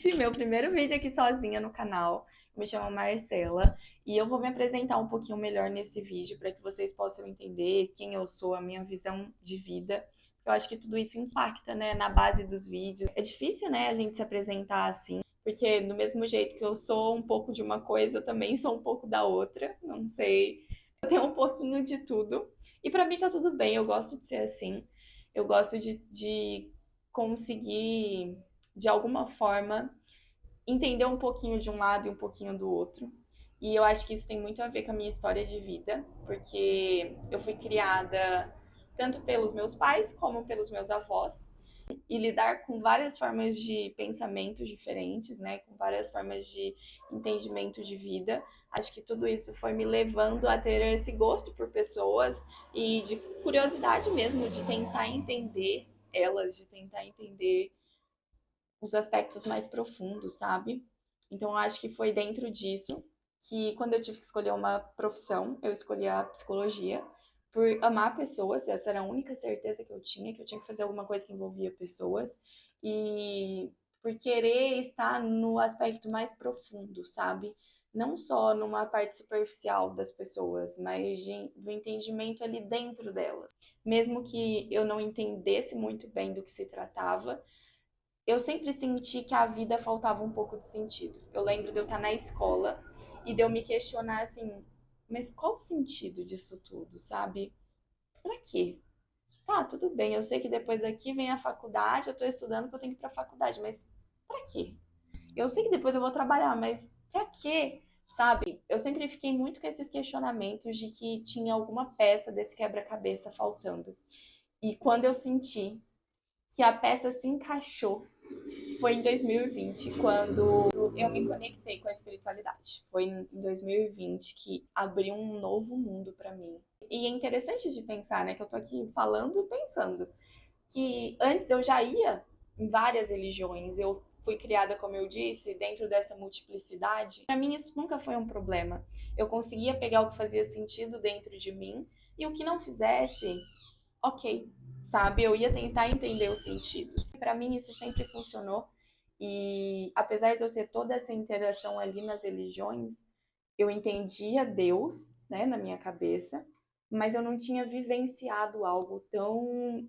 gente! Meu primeiro vídeo aqui sozinha no canal. Me chamo Marcela e eu vou me apresentar um pouquinho melhor nesse vídeo para que vocês possam entender quem eu sou, a minha visão de vida. Eu acho que tudo isso impacta, né, na base dos vídeos. É difícil, né, a gente se apresentar assim, porque do mesmo jeito que eu sou um pouco de uma coisa, eu também sou um pouco da outra. Não sei. Eu tenho um pouquinho de tudo. E para mim tá tudo bem, eu gosto de ser assim. Eu gosto de conseguir de alguma forma, entender um pouquinho de um lado e um pouquinho do outro. E eu acho que isso tem muito a ver com a minha história de vida, porque eu fui criada tanto pelos meus pais como pelos meus avós, e lidar com várias formas de pensamentos diferentes, né, com várias formas de entendimento de vida. Acho que tudo isso foi me levando a ter esse gosto por pessoas e de curiosidade mesmo, de tentar entender elas, de tentar entender os aspectos mais profundos, sabe? Então, eu acho que foi dentro disso que, quando eu tive que escolher uma profissão, eu escolhi a psicologia por amar pessoas. Essa era a única certeza que eu tinha que fazer alguma coisa que envolvia pessoas e por querer estar no aspecto mais profundo, sabe? Não só numa parte superficial das pessoas, mas do entendimento ali dentro delas. Mesmo que eu não entendesse muito bem do que se tratava, eu sempre senti que a vida faltava um pouco de sentido. Eu lembro de eu estar na escola e de eu me questionar assim, mas qual o sentido disso tudo, sabe? Pra quê? Tá, tudo bem, eu sei que depois daqui vem a faculdade, eu tô estudando porque eu tenho que ir pra faculdade, mas pra quê? Eu sei que depois eu vou trabalhar, mas pra quê? Sabe? Eu sempre fiquei muito com esses questionamentos de que tinha alguma peça desse quebra-cabeça faltando. E quando eu senti que a peça se encaixou foi em 2020, quando eu me conectei com a espiritualidade. Foi em 2020 que abriu um novo mundo para mim. E é interessante de pensar, né, que eu tô aqui falando e pensando que antes eu já ia em várias religiões, eu fui criada, como eu disse, dentro dessa multiplicidade. Para mim isso nunca foi um problema. Eu conseguia pegar o que fazia sentido dentro de mim e o que não fizesse, ok, sabe? Eu ia tentar entender os sentidos. Para mim isso sempre funcionou e apesar de eu ter toda essa interação ali nas religiões, eu entendia Deus, né, na minha cabeça, mas eu não tinha vivenciado algo tão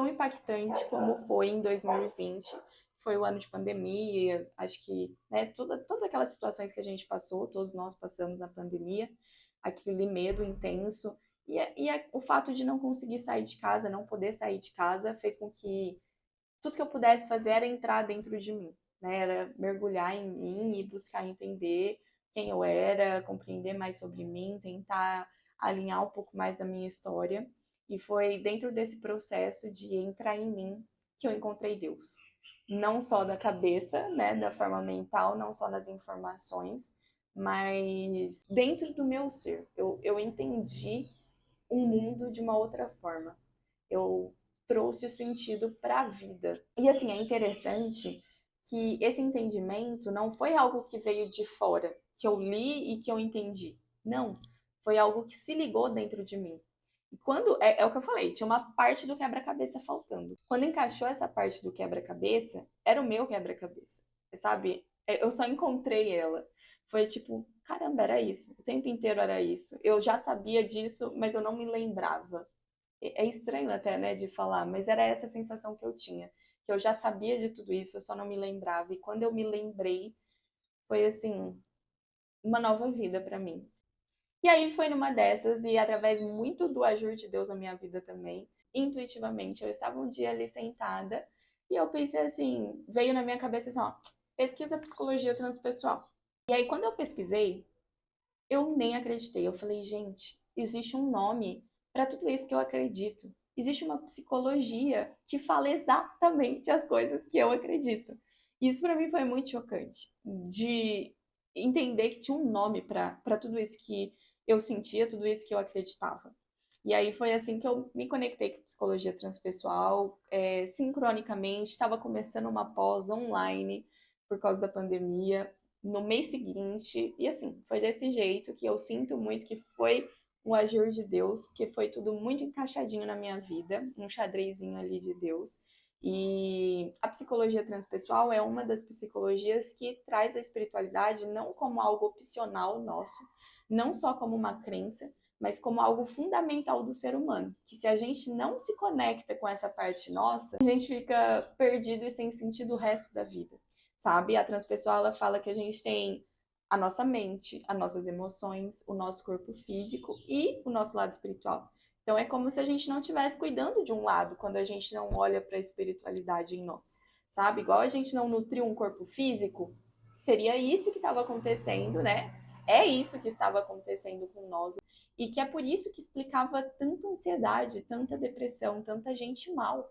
impactante como foi em 2020. Foi o ano de pandemia, acho que, né, todas aquelas situações que a gente passou, todos nós passamos na pandemia, aquele medo intenso, o fato de não conseguir sair de casa, não poder sair de casa, fez com que tudo que eu pudesse fazer era entrar dentro de mim, né? Era mergulhar em mim e buscar entender quem eu era, compreender mais sobre mim, tentar alinhar um pouco mais da minha história. E foi dentro desse processo de entrar em mim que eu encontrei Deus. Não só da cabeça, né, da forma mental, não só nas informações, mas dentro do meu ser. Eu entendi um mundo de uma outra forma. Eu trouxe o sentido para a vida. E assim, é interessante que esse entendimento não foi algo que veio de fora, que eu li e que eu entendi. Não, foi algo que se ligou dentro de mim. E quando, é o que eu falei, tinha uma parte do quebra-cabeça faltando. Quando encaixou essa parte do quebra-cabeça, era o meu quebra-cabeça, sabe? Eu só encontrei ela. Foi tipo, caramba, era isso. O tempo inteiro era isso. Eu já sabia disso, mas eu não me lembrava. É estranho até, né, de falar, mas era essa a sensação que eu tinha. Que eu já sabia de tudo isso, eu só não me lembrava. E quando eu me lembrei, foi assim, uma nova vida para mim. E aí foi numa dessas, e através muito do agir de Deus na minha vida também, intuitivamente, eu estava um dia ali sentada, e eu pensei assim, veio na minha cabeça assim, ó, pesquisa psicologia transpessoal. E aí quando eu pesquisei, eu nem acreditei. Eu falei, gente, existe um nome para tudo isso que eu acredito. Existe uma psicologia que fala exatamente as coisas que eu acredito. Isso para mim foi muito chocante, de entender que tinha um nome para tudo isso que eu sentia, tudo isso que eu acreditava. E aí foi assim que eu me conectei com psicologia transpessoal, sincronicamente, estava começando uma pós online por causa da pandemia, no mês seguinte, e assim, foi desse jeito que eu sinto muito que foi o agir de Deus, porque foi tudo muito encaixadinho na minha vida, um xadrezinho ali de Deus, E a psicologia transpessoal é uma das psicologias que traz a espiritualidade não como algo opcional nosso, não só como uma crença, mas como algo fundamental do ser humano. Que se a gente não se conecta com essa parte nossa, a gente fica perdido e sem sentido o resto da vida, sabe? A transpessoal, ela fala que a gente tem a nossa mente, as nossas emoções, o nosso corpo físico e o nosso lado espiritual. Então é como se a gente não estivesse cuidando de um lado quando a gente não olha para a espiritualidade em nós, sabe? Igual a gente não nutriu um corpo físico, seria isso que estava acontecendo, né? É isso que estava acontecendo com nós e que é por isso que explicava tanta ansiedade, tanta depressão, tanta gente mal,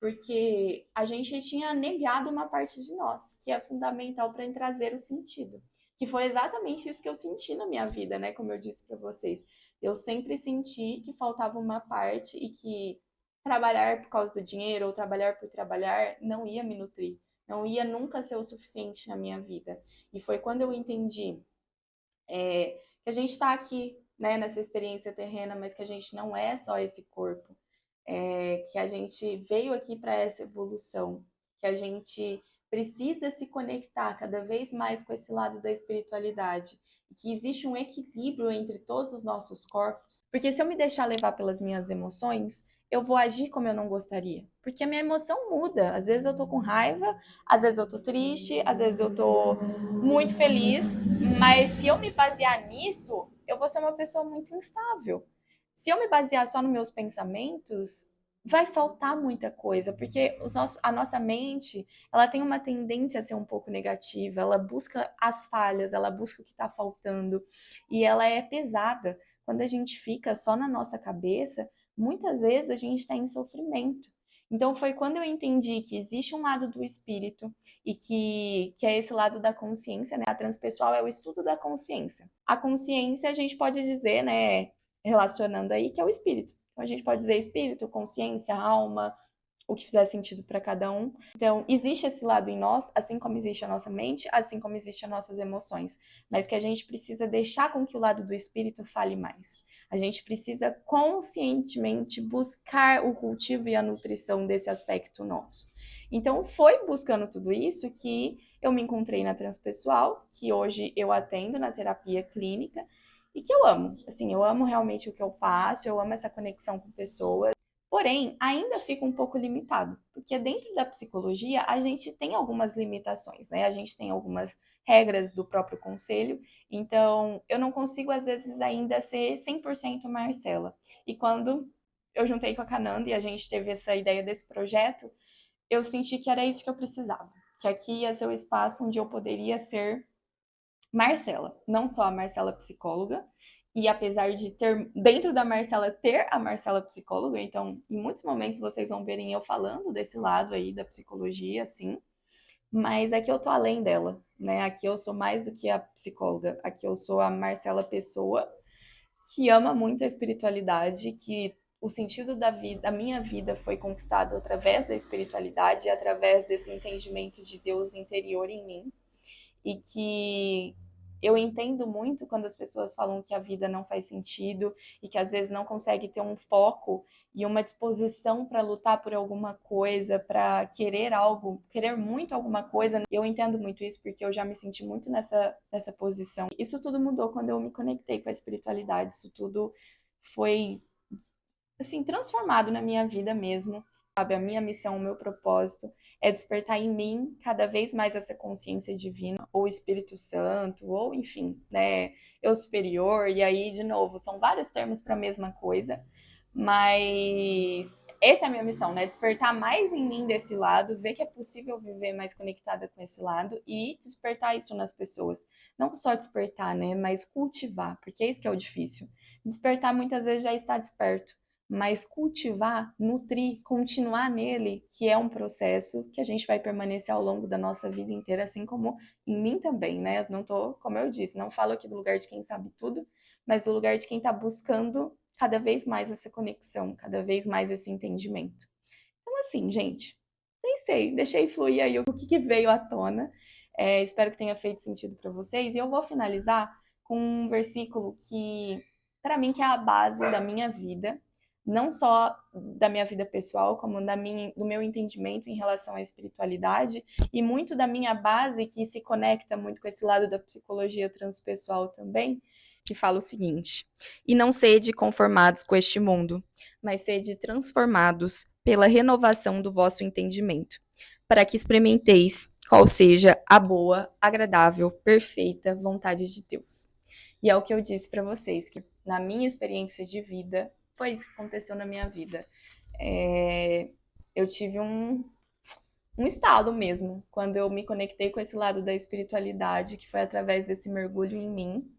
porque a gente tinha negado uma parte de nós que é fundamental para trazer o sentido, que foi exatamente isso que eu senti na minha vida, né? Como eu disse para vocês, eu sempre senti que faltava uma parte e que trabalhar por causa do dinheiro ou trabalhar por trabalhar não ia me nutrir, não ia nunca ser o suficiente na minha vida. E foi quando eu entendi que a gente está aqui, né, nessa experiência terrena, mas que a gente não é só esse corpo, que a gente veio aqui para essa evolução, que a gente precisa se conectar cada vez mais com esse lado da espiritualidade, que existe um equilíbrio entre todos os nossos corpos, porque se eu me deixar levar pelas minhas emoções, eu vou agir como eu não gostaria, porque a minha emoção muda. Às vezes eu tô com raiva, às vezes eu tô triste, às vezes eu tô muito feliz, mas se eu me basear nisso, eu vou ser uma pessoa muito instável. Se eu me basear só nos meus pensamentos, vai faltar muita coisa, porque a nossa mente, ela tem uma tendência a ser um pouco negativa, ela busca as falhas, ela busca o que está faltando, e ela é pesada. Quando a gente fica só na nossa cabeça, muitas vezes a gente está em sofrimento. Então foi quando eu entendi que existe um lado do espírito e que é esse lado da consciência, né? A transpessoal é o estudo da consciência. A consciência a gente pode dizer, né, relacionando aí, que é o espírito. Então a gente pode dizer espírito, consciência, alma, o que fizer sentido para cada um. Então, existe esse lado em nós, assim como existe a nossa mente, assim como existem as nossas emoções, mas que a gente precisa deixar com que o lado do espírito fale mais. A gente precisa conscientemente buscar o cultivo e a nutrição desse aspecto nosso. Então, foi buscando tudo isso que eu me encontrei na transpessoal, que hoje eu atendo na terapia clínica, e que eu amo. Assim, eu amo realmente o que eu faço, eu amo essa conexão com pessoas. Porém, ainda fica um pouco limitado, porque dentro da psicologia a gente tem algumas limitações, né? A gente tem algumas regras do próprio conselho, então eu não consigo às vezes ainda ser 100% Marcela. E quando eu juntei com a Cananda e a gente teve essa ideia desse projeto, eu senti que era isso que eu precisava, que aqui ia ser o espaço onde eu poderia ser Marcela, não só a Marcela psicóloga, e apesar de ter, dentro da Marcela, ter a Marcela psicóloga, então, em muitos momentos vocês vão verem eu falando desse lado aí da psicologia, assim, mas aqui eu tô além dela, né? Aqui eu sou mais do que a psicóloga, aqui eu sou a Marcela pessoa que ama muito a espiritualidade, que o sentido da vida, da minha vida foi conquistado através da espiritualidade, através desse entendimento de Deus interior em mim e que eu entendo muito quando as pessoas falam que a vida não faz sentido e que às vezes não consegue ter um foco e uma disposição para lutar por alguma coisa, para querer algo, querer muito alguma coisa. Eu entendo muito isso porque eu já me senti muito nessa posição. Isso tudo mudou quando eu me conectei com a espiritualidade. Isso tudo foi assim transformado na minha vida mesmo. Sabe, a minha missão, o meu propósito é despertar em mim cada vez mais essa consciência divina, ou Espírito Santo, ou enfim, né, eu superior, e aí, de novo, são vários termos para a mesma coisa, mas essa é a minha missão, né, despertar mais em mim desse lado, ver que é possível viver mais conectada com esse lado e despertar isso nas pessoas. Não só despertar, né, mas cultivar, porque é isso que é o difícil. Despertar muitas vezes já está desperto, mas cultivar, nutrir, continuar nele, que é um processo que a gente vai permanecer ao longo da nossa vida inteira, assim como em mim também, né? Não tô, como eu disse, não falo aqui do lugar de quem sabe tudo, mas do lugar de quem está buscando cada vez mais essa conexão, cada vez mais esse entendimento. Então, assim, gente, nem sei, deixei fluir aí o que veio à tona. Espero que tenha feito sentido para vocês. E eu vou finalizar com um versículo que, para mim, que é a base da minha vida, não só da minha vida pessoal, como do meu entendimento em relação à espiritualidade, e muito da minha base, que se conecta muito com esse lado da psicologia transpessoal também, que fala o seguinte: e não sede conformados com este mundo, mas sede transformados pela renovação do vosso entendimento, para que experimenteis qual seja a boa, agradável, perfeita vontade de Deus. E é o que eu disse para vocês, que na minha experiência de vida, foi isso que aconteceu na minha vida. Eu tive um estalo mesmo, quando eu me conectei com esse lado da espiritualidade, que foi através desse mergulho em mim.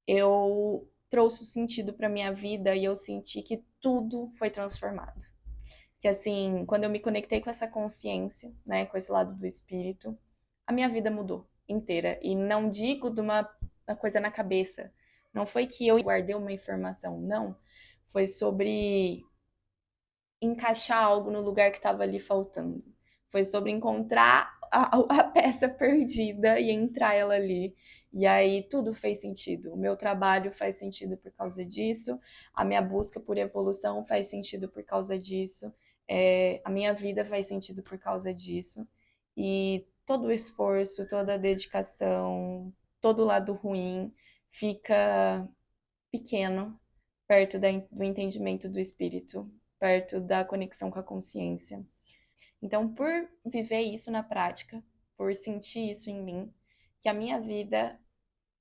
Eu trouxe o sentido para minha vida e eu senti que tudo foi transformado. Que assim, quando eu me conectei com essa consciência, né, com esse lado do espírito, a minha vida mudou inteira. E não digo de uma coisa na cabeça. Não foi que eu guardei uma informação, não. Foi sobre encaixar algo no lugar que estava ali faltando. Foi sobre encontrar a peça perdida e entrar ela ali. E aí tudo fez sentido. O meu trabalho faz sentido por causa disso. A minha busca por evolução faz sentido por causa disso. A minha vida faz sentido por causa disso. E todo o esforço, toda a dedicação, todo o lado ruim fica pequeno perto do entendimento do espírito, perto da conexão com a consciência. Então, por viver isso na prática, por sentir isso em mim, que a minha vida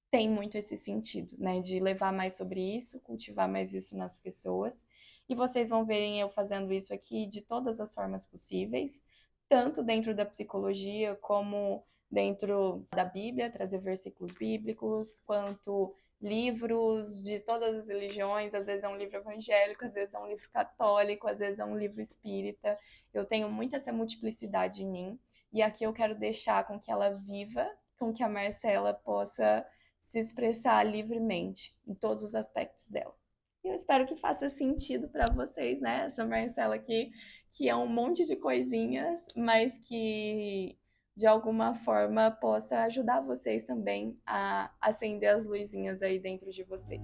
tem muito esse sentido, né? De levar mais sobre isso, cultivar mais isso nas pessoas. E vocês vão verem eu fazendo isso aqui de todas as formas possíveis, tanto dentro da psicologia como dentro da Bíblia, trazer versículos bíblicos, quanto livros de todas as religiões, às vezes é um livro evangélico, às vezes é um livro católico, às vezes é um livro espírita. Eu tenho muito essa multiplicidade em mim, e aqui eu quero deixar com que ela viva, com que a Marcela possa se expressar livremente em todos os aspectos dela. E eu espero que faça sentido para vocês, né? Essa Marcela aqui, que é um monte de coisinhas, mas que de alguma forma possa ajudar vocês também a acender as luzinhas aí dentro de vocês.